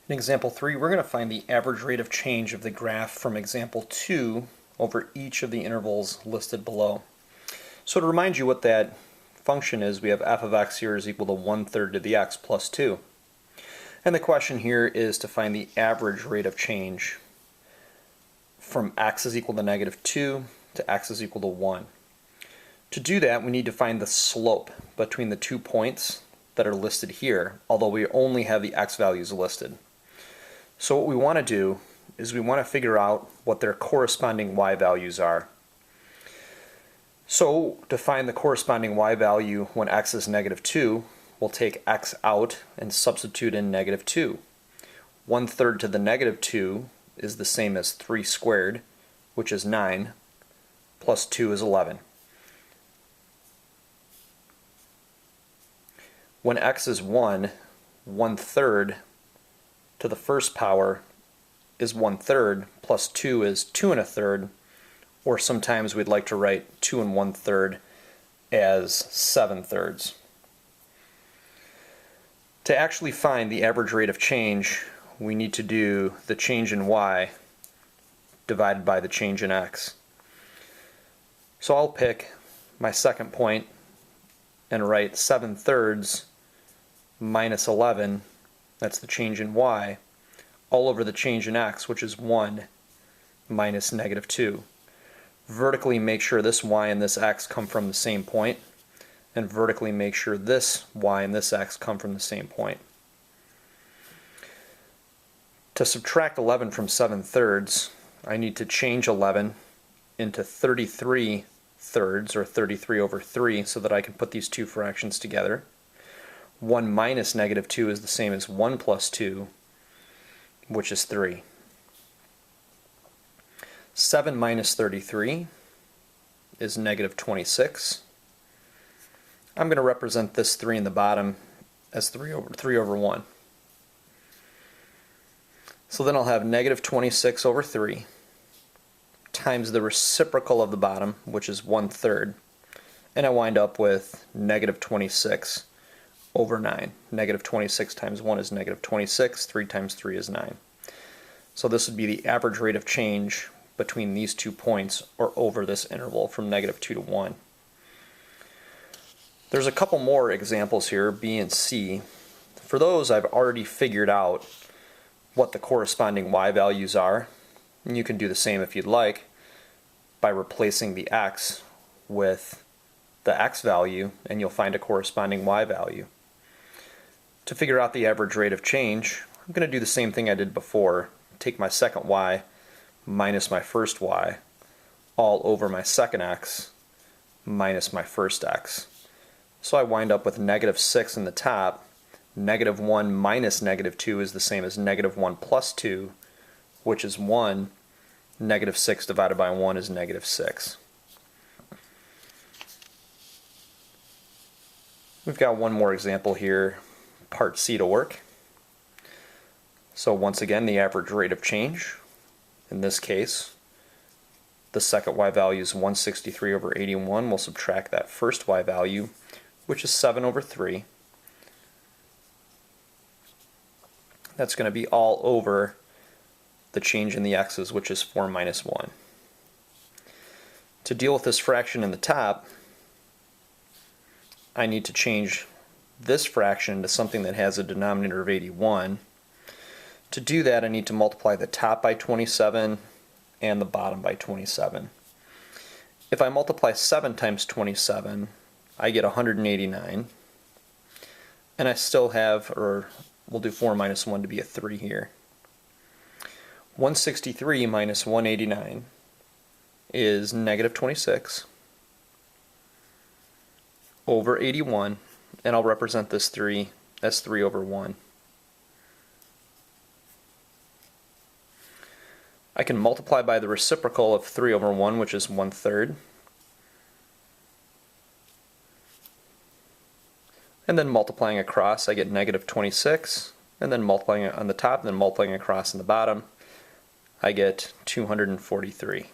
In example 3, we're going to find the average rate of change of the graph from example 2 over each of the intervals listed below. So to remind you what that function is, we have f of x here is equal to 1/3 to the x plus 2. And the question here is to find the average rate of change from x is equal to -2 to x is equal to 1. To do that, we need to find the slope between the 2 points that are listed here, although we only have the x values listed. So what we want to do is we want to figure out what their corresponding y values are. So to find the corresponding y value when x is -2, we'll take x out and substitute in -2. 1/3 to the -2 is the same as 3 squared, which is 9, plus 2 is 11. When x is 1, 1/3 to the first power is 1/3, plus 2 is 2 1/3, or sometimes we'd like to write 2 1/3 as 7/3. To actually find the average rate of change, we need to do the change in y divided by the change in x. So I'll pick my second point and write 7/3 minus 11, that's the change in y, all over the change in x, which is 1 minus -2. Vertically make sure this y and this x come from the same point, and vertically make sure this y and this x come from the same point. To subtract 11 from 7/3, I need to change 11 into 33/3, or 33 over 3, so that I can put these two fractions together. 1 minus -2 is the same as 1 plus 2, which is 3. 7 minus 33 is -26. I'm going to represent this 3 in the bottom as 3 over 1. So then I'll have -26 over 3 times the reciprocal of the bottom, which is 1/3, and I wind up with -26 over 9. -26 times 1 is -26, 3 times 3 is 9. So this would be the average rate of change between these 2 points, or over this interval from -2 to 1. There's a couple more examples here, B and C. For those, I've already figured out what the corresponding y values are. And you can do the same if you'd like by replacing the x with the x value, and you'll find a corresponding y value. To figure out the average rate of change, I'm going to do the same thing I did before. Take my second y minus my first y, all over my second x minus my first x. So I wind up with -6 in the top. -1 minus -2 is the same as -1 plus 2, which is 1. -6 divided by 1 is -6. We've got one more example here, part C to work. So once again, the average rate of change. In this case, the second y value is 163 over 81. We'll subtract that first y value, which is 7 over 3. That's going to be all over the change in the x's, which is 4 minus 1. To deal with this fraction in the top, I need to change this fraction to something that has a denominator of 81. To do that, I need to multiply the top by 27 and the bottom by 27. If I multiply 7 times 27, I get 189. And I still have, or we'll do 4 minus 1 to be a 3 here. 163 minus 189 is -26 over 81, and I'll represent this 3 as 3 over 1. I can multiply by the reciprocal of 3 over 1, which is 1/3. And then multiplying across, I get -26, and then multiplying it on the top, and then multiplying across on the bottom, I get 243.